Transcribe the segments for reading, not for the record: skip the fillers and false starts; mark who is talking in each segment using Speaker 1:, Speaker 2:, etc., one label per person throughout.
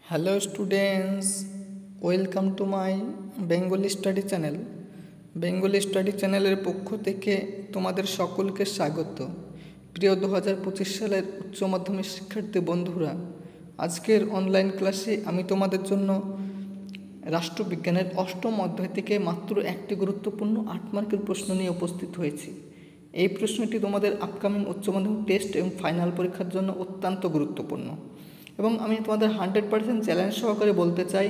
Speaker 1: Hello students, welcome to my Bengali study channel. Bengali study চ্যানেলের পক্ষ থেকে তোমাদের সকলকে স্বাগত। প্রিয় 2025 সালের উচ্চ মাধ্যমিক শিক্ষার্থী বন্ধুরা, আজকের অনলাইন ক্লাসে আমি তোমাদের জন্য রাষ্ট্রবিজ্ঞানের অষ্টম অধ্যায় থেকে মাত্র একটি গুরুত্বপূর্ণ 8 মার্কের প্রশ্ন নিয়ে উপস্থিত হয়েছি। এই প্রশ্নটি তোমাদের আপকামিং উচ্চ মাধ্যমিক টেস্ট এবং ফাইনাল পরীক্ষার জন্য অত্যন্ত গুরুত্বপূর্ণ এবং আমি তোমাদের 100% চ্যালেঞ্জ সহকারে বলতে চাই,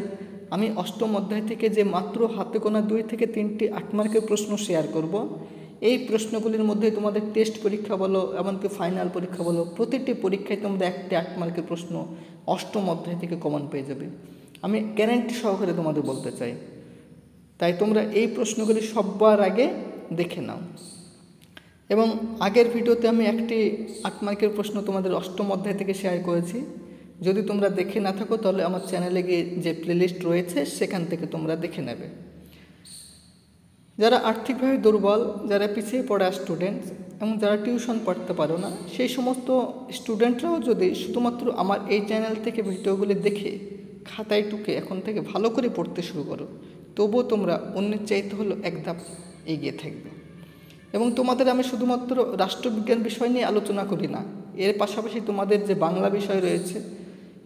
Speaker 1: আমি অষ্টম অধ্যায় থেকে যে মাত্র হাতে গোনা 2 থেকে 3টি 8 মার্কের প্রশ্ন শেয়ার করব। এই প্রশ্নগুলির মধ্যে তোমাদের টেস্ট পরীক্ষা বলো, এমনকি ফাইনাল পরীক্ষা বলো, প্রতিটি পরীক্ষায় তোমরা একটি 8 মার্কের প্রশ্ন অষ্টম অধ্যায় থেকে কমন পেয়ে যাবে। আমি গ্যারান্টি সহকারে তোমাদের বলতে চাই, তাই তোমরা এই প্রশ্নগুলি সবার আগে দেখে নাও। এবং আগের ভিডিওতে আমি একটি 8 মার্কের প্রশ্ন তোমাদের অষ্টম অধ্যায় থেকে শেয়ার করেছি। যদি তোমরা দেখে না থাকো তাহলে আমার চ্যানেলে গিয়ে যে প্লেলিস্ট রয়েছে সেখান থেকে তোমরা দেখে নেবে। যারা আর্থিকভাবে দুর্বল, যারা পিছিয়ে পড়া স্টুডেন্টস এবং যারা টিউশন পড়তে পারো না, সেই সমস্ত স্টুডেন্টরাও যদি শুধুমাত্র আমার এই চ্যানেল থেকে ভিডিওগুলি দেখে খাতায় টুকে এখন থেকে ভালো করে পড়তে শুরু করো, তবুও তোমরা অন্যের চাইতে হলো এক ধাপ এগিয়ে থাকবে। এবং তোমাদের আমি শুধুমাত্র রাষ্ট্রবিজ্ঞান বিষয় নিয়ে আলোচনা করি না, এর পাশাপাশি তোমাদের যে বাংলা বিষয় রয়েছে,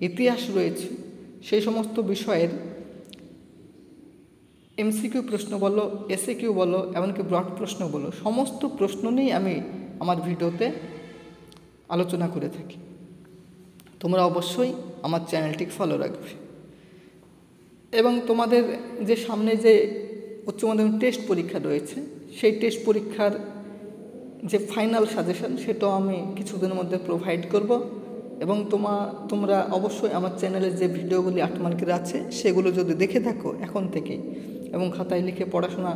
Speaker 1: ইতিহাস রয়েছে, সেই সমস্ত বিষয়ের এমসিকিউ প্রশ্ন বলো, এসএকিউ বলো, এমনকি ব্রড প্রশ্ন বলো, সমস্ত প্রশ্ন নিয়েই আমি আমার ভিডিওতে আলোচনা করে থাকি। তোমরা অবশ্যই আমার চ্যানেলটিকে ফলো রাখবে। এবং তোমাদের যে সামনে যে উচ্চ মাধ্যমিক টেস্ট পরীক্ষা রয়েছে, সেই টেস্ট পরীক্ষার যে ফাইনাল সাজেশন সেটাও আমি কিছুদিনের মধ্যে প্রোভাইড করব। এবং তোমরা অবশ্যই আমার চ্যানেলে যে ভিডিওগুলি 8 মার্কের আছে সেগুলো যদি দেখে থাকো এখন থেকেই এবং খাতায় লিখে পড়াশোনা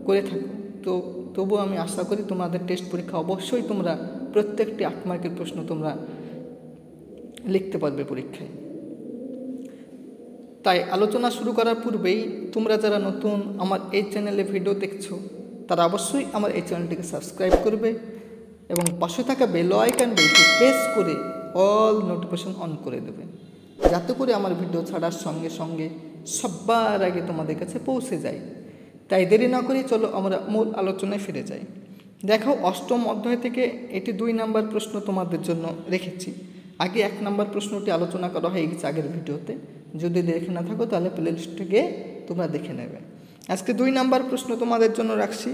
Speaker 1: করে থাকো, তো তবুও আমি আশা করি তোমাদের টেস্ট পরীক্ষা অবশ্যই তোমরা প্রত্যেকটি 8 মার্কের প্রশ্ন তোমরা লিখতে পারবে পরীক্ষায়। তাই আলোচনা শুরু করার পূর্বেই তোমরা যারা নতুন আমার এই চ্যানেলে ভিডিও দেখছো, তারা অবশ্যই আমার এই চ্যানেলটিকে সাবস্ক্রাইব করবে এবং পাশে থাকা বেল আইকন বেলটি প্রেস করে অল নোটিফিকেশন অন করে দেবে, যাতে করে আমার ভিডিও ছাড়ার সঙ্গে সঙ্গে সবার আগে তোমাদের কাছে পৌঁছে যায়। তাই দেরি না করে চলো আমরা মূল আলোচনায় ফিরে যাই। দেখো, অষ্টম অধ্যায় থেকে এটি 2 নাম্বার প্রশ্ন তোমাদের জন্য রেখেছি। আগে 1 নাম্বার প্রশ্নটি আলোচনা করা হয়ে গেছে আগের ভিডিওতে, যদি দেখে না থাকো তাহলে প্লেলিস্টে গিয়ে তোমরা দেখে নেবে। আজকে 2 নাম্বার প্রশ্ন তোমাদের জন্য রাখছি,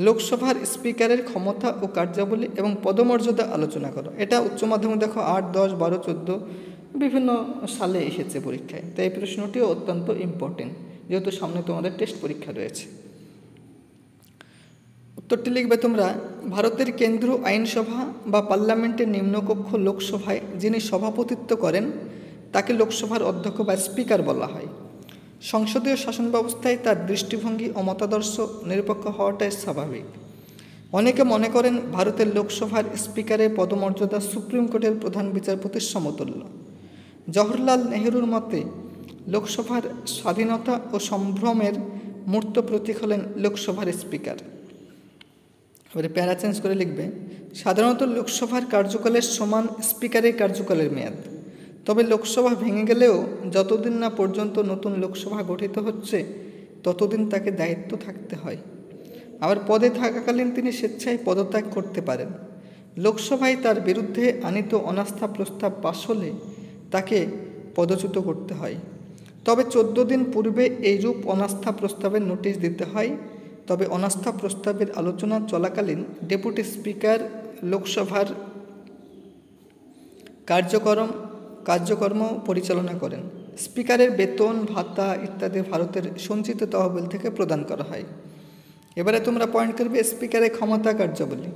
Speaker 1: লোকসভার স্পিকারের ক্ষমতা ও কার্যাবলী এবং পদমর্যাদা আলোচনা করো। এটা উচ্চ মাধ্যমিক দেখো 8, 10, 12, 14 বিভিন্ন সালে এসেছে পরীক্ষায়, তাই এই প্রশ্নটিও অত্যন্ত ইম্পর্টেন্ট, যেহেতু সামনে তোমাদের টেস্ট পরীক্ষা রয়েছে। উত্তরটি লিখবে তোমরা, ভারতের কেন্দ্রীয় আইনসভা বা পার্লামেন্টের নিম্নকক্ষ লোকসভায় যিনি সভাপতিত্ব করেন তাকে লোকসভার অধ্যক্ষ বা স্পিকার বলা হয়। সংসদীয় শাসন ব্যবস্থায় তার দৃষ্টিভঙ্গি ও মতাদর্শ নিরপেক্ষ হওয়াটাই স্বাভাবিক। অনেকে মনে করেন ভারতের লোকসভার স্পিকারের পদমর্যাদা সুপ্রিম কোর্টের প্রধান বিচারপতির সমতুল্য। জওহরলাল নেহরুর মতে লোকসভার স্বাধীনতা ও সম্ভ্রমের মূর্ত প্রতীক হলেন লোকসভার স্পিকার। এবারে প্যারা চেঞ্জ করে লিখবে, সাধারণত লোকসভার কার্যকালের সমান স্পিকারের কার্যকালের মেয়াদ। তবে লোকসভা ভেঙে গেলেও যতদিন না পর্যন্ত নতুন লোকসভা গঠিত হচ্ছে ততদিন তাকে দায়িত্ব থাকতে হয়। আবার পদে থাকাকালীন তিনি স্বেচ্ছায় পদত্যাগ করতে পারেন। লোকসভায় তার বিরুদ্ধে আনীত অনাস্থা প্রস্তাব পাশ হলে তাকে পদচ্যুত করতে হয়। তবে 14 দিন পূর্বে এইরূপ অনাস্থা প্রস্তাবের নোটিশ দিতে হয়। তবে অনাস্থা প্রস্তাবের আলোচনা চলাকালীন ডেপুটি স্পিকার লোকসভার কার্যকর্ম পরিচালনা করেন। স্পিকারের বেতন ভাতা ইত্যাদি ভারতের সঞ্চিত তহবিল থেকে প্রদান করা হয়। এবারে তোমরা পয়েন্ট করবে স্পিকারের ক্ষমতা কার্যাবলী।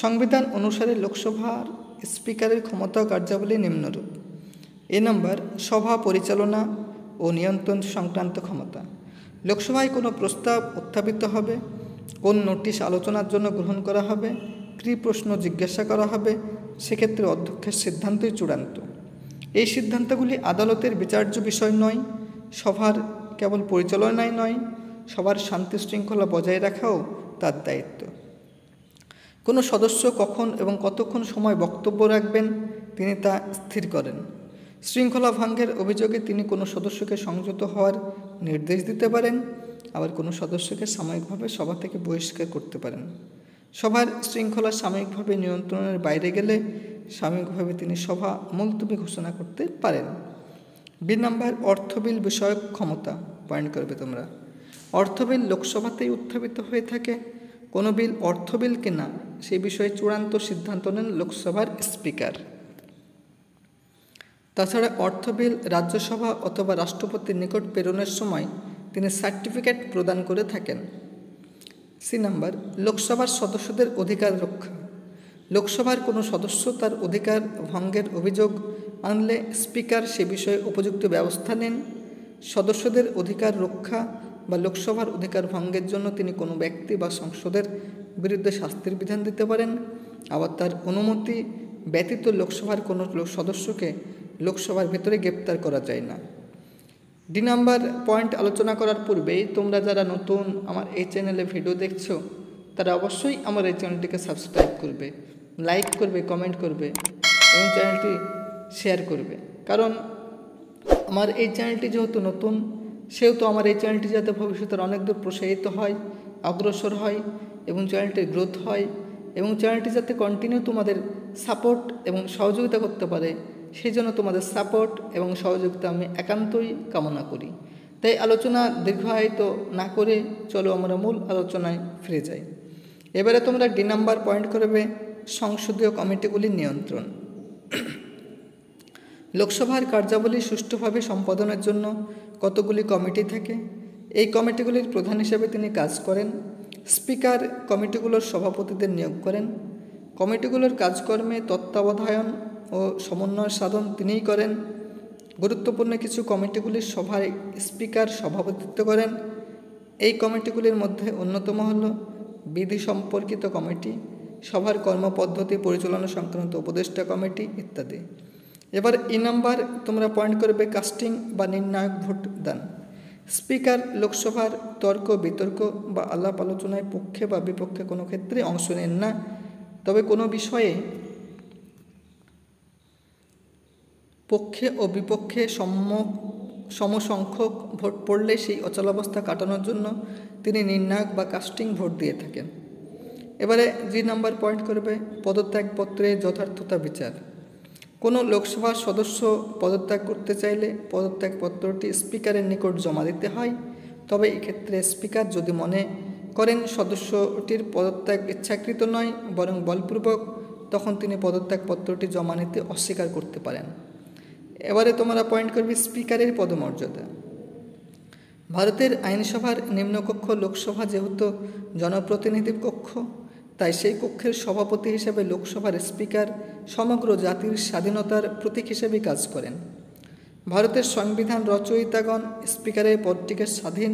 Speaker 1: সংবিধান অনুসারে লোকসভার স্পিকারের ক্ষমতা ও কার্যাবলী নিম্নরূপ। নাম্বার, সভা পরিচালনা ও নিয়ন্ত্রণ সংক্রান্ত ক্ষমতা। লোকসভায় কোনো প্রস্তাব উত্থাপিত হবে, কোন নোটিশ আলোচনার জন্য গ্রহণ করা হবে, কী প্রশ্ন জিজ্ঞাসা করা হবে, সেক্ষেত্রে অধ্যক্ষের সিদ্ধান্তই চূড়ান্ত। এই সিদ্ধান্তগুলি আদালতের বিচার্য বিষয় নয়, সভার কেবল পরিচালনাই নয়, সবার শান্তি শৃঙ্খলা বজায় রাখাও তার দায়িত্ব। কোনো সদস্য কখন এবং কতক্ষণ সময় বক্তব্য রাখবেন তিনি তা স্থির করেন। শৃঙ্খলা ভঙ্গের অভিযোগে তিনি কোনো সদস্যকে সংযত হওয়ার নির্দেশ দিতে পারেন, আবার কোনো সদস্যকে সাময়িকভাবে সভা থেকে বহিষ্কার করতে পারেন। সভার শৃঙ্খলা সাময়িকভাবে নিয়ন্ত্রণের বাইরে গেলে সাময়িকভাবে তিনি সভা মুলতবি ঘোষণা করতে পারেন। বি নাম্বার, অর্থ বিল বিষয়ক ক্ষমতা। পয়েন্ট করবে তোমরা। অর্থ বিল লোকসভাতেই উত্থাপিত হয়ে থাকে। কোনো বিল অর্থ বিল কিনা সেই বিষয়ে চূড়ান্ত সিদ্ধান্ত নেন লোকসভার স্পিকার। তাছাড়া অর্থ বিল রাজ্যসভা অথবা রাষ্ট্রপতির নিকট প্রেরণের সময় তিনি সার্টিফিকেট প্রদান করে থাকেন। সি নাম্বার, লোকসভার সদস্যদের অধিকার রক্ষা। লোকসভার কোনো সদস্য তার অধিকার ভঙ্গের অভিযোগ আনলে স্পিকার সে বিষয়ে উপযুক্ত ব্যবস্থা নেন। সদস্যদের অধিকার রক্ষা বা লোকসভার অধিকার ভঙ্গের জন্য তিনি কোনো ব্যক্তি বা সংসদের বিরুদ্ধে শাস্তির বিধান দিতে পারেন। আবার তার অনুমতি ব্যতীত লোকসভার কোনো সদস্যকে লোকসভার ভেতরে গ্রেপ্তার করা যায় না। ডি নাম্বার পয়েন্ট আলোচনা করার পূর্বেই তোমরা যারা নতুন আমার এই চ্যানেলে ভিডিও দেখছো তারা অবশ্যই আমার এই চ্যানেলটিকে সাবস্ক্রাইব করবে, লাইক করবে, কমেন্ট করবে এবং চ্যানেলটি শেয়ার করবে। কারণ আমার এই চ্যানেলটি যেহেতু নতুন, সেহেতু আমার এই চ্যানেলটি যাতে ভবিষ্যতের অনেক দূর প্রসারিত হয়, অগ্রসর হয় এবং চ্যানেলটির গ্রোথ হয় এবং চ্যানেলটি যাতে কন্টিনিউ তোমাদের সাপোর্ট এবং সহযোগিতা করতে পারে, সেই জন্য তোমাদের সাপোর্ট এবং সহযোগিতা আমি একান্তই কামনা করি। তাই আলোচনা দীর্ঘায়িত না করে চলো আমরা মূল আলোচনায় ফিরে যাই। এবারে তোমরা ডি নাম্বার পয়েন্ট করবে সংসদীয় কমিটিগুলির নিয়ন্ত্রণ। লোকসভার কার্যাবলী সুষ্ঠুভাবে সম্পাদনের জন্য কতগুলি কমিটি থাকে। এই কমিটিগুলির প্রধান হিসেবে তিনি কাজ করেন। স্পিকার কমিটিগুলোর সভাপতিদের নিয়োগ করেন। কমিটিগুলোর কাজকর্মে তত্ত্বাবধায়ন ও সমন্বয় সাধন তিনিই করেন। গুরুত্বপূর্ণ কিছু কমিটিগুলির সভায় স্পিকার সভাপতিত্ব করেন। এই কমিটিগুলির মধ্যে অন্যতম হল বিধি সম্পর্কিত কমিটি, সভার কর্মপদ্ধতি পরিচালনা সংক্রান্ত উপদেষ্টা কমিটি ইত্যাদি। এবার ই নাম্বার তোমরা পয়েন্ট করবে কাস্টিং বা নির্ণায়ক ভোট দান। স্পিকার লোকসভার তর্ক বিতর্ক বা আলাপ আলোচনায় পক্ষে বা বিপক্ষে কোনো ক্ষেত্রে অংশ নেন না। তবে কোনো বিষয়ে পক্ষে ও বিপক্ষে সমসংখ্যক ভোট পড়লে সেই অচলাবস্থা কাটানোর জন্য তিনি নির্ণায়ক বা কাস্টিং ভোট দিয়ে থাকেন। এবারে জি নাম্বার পয়েন্ট করবে পদত্যাগপত্রের যথার্থতা বিচার। কোনো লোকসভার সদস্য পদত্যাগ করতে চাইলে পদত্যাগপত্রটি স্পিকারের নিকট জমা দিতে হয়। তবে এক্ষেত্রে স্পিকার যদি মনে করেন সদস্যটির পদত্যাগ ইচ্ছাকৃত নয় বরং বলপূর্বক, তখন তিনি পদত্যাগপত্রটি জমা নিতে অস্বীকার করতে পারেন। এবারে তোমরা পয়েন্ট করবে স্পিকারের পদমর্যাদা। ভারতের আইনসভার নিম্নকক্ষ লোকসভা যেহেতু জনপ্রতিনিধি কক্ষ, তাই সেই কক্ষের সভাপতি হিসেবে লোকসভার স্পিকার সমগ্র জাতির স্বাধীনতার প্রতীক হিসেবে কাজ করেন। ভারতের সংবিধান রচয়িতাগণ স্পিকারের পদটিকে স্বাধীন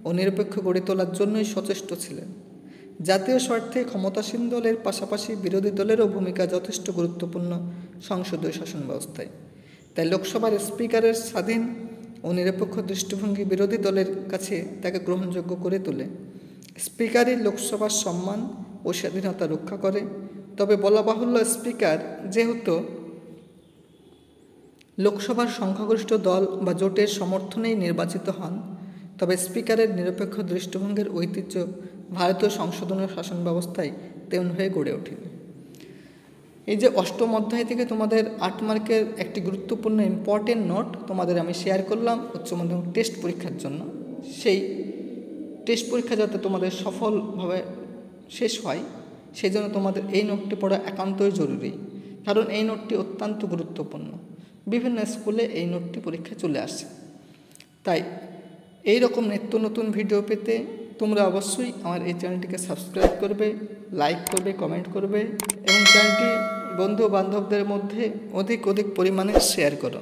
Speaker 1: ও নিরপেক্ষ গড়ে তোলার জন্যই সচেষ্ট ছিলেন। জাতীয় স্বার্থে ক্ষমতাসীন দলের পাশাপাশি বিরোধী দলেরও ভূমিকা যথেষ্ট গুরুত্বপূর্ণ সংসদীয় শাসন ব্যবস্থায়। তাই লোকসভার স্পিকারের স্বাধীন ও নিরপেক্ষ দৃষ্টিভঙ্গি বিরোধী দলের কাছে তাকে গ্রহণযোগ্য করে তোলে। স্পিকারই লোকসভার সম্মান ও স্বাধীনতা রক্ষা করে। তবে বলা বাহুল্য, স্পিকার যেহেতু লোকসভার সংখ্যাগরিষ্ঠ দল বা জোটের সমর্থনেই নির্বাচিত হন, তবে স্পিকারের নিরপেক্ষ দৃষ্টিভঙ্গির ঐতিহ্য ভারতীয় সংসদীয় শাসন ব্যবস্থায় তেমন হয়ে গড়ে ওঠেনি। এই যে অষ্টম অধ্যায় থেকে তোমাদের 8 মার্কের একটি গুরুত্বপূর্ণ ইম্পর্টেন্ট নোট তোমাদের আমি শেয়ার করলাম উচ্চ মাধ্যমিক টেস্ট পরীক্ষার জন্য। সেই টেস্ট পরীক্ষা যাতে তোমাদের সফলভাবে শেষ হয়, সেই জন্য তোমাদের এই নোটটি পড়া একান্তই জরুরি। কারণ এই নোটটি অত্যন্ত গুরুত্বপূর্ণ। বিভিন্ন স্কুলে এই নোটটি পরীক্ষায় চলে আসে। তাই এই রকম নিত্য নতুন ভিডিও পেতে তোমরা অবশ্যই আমার এই চ্যানেলটিকে সাবস্ক্রাইব করবে, লাইক করবে, কমেন্ট করবে এবং চ্যানেলটি বন্ধু বান্ধবদের মধ্যে অধিক পরিমাণে শেয়ার করো।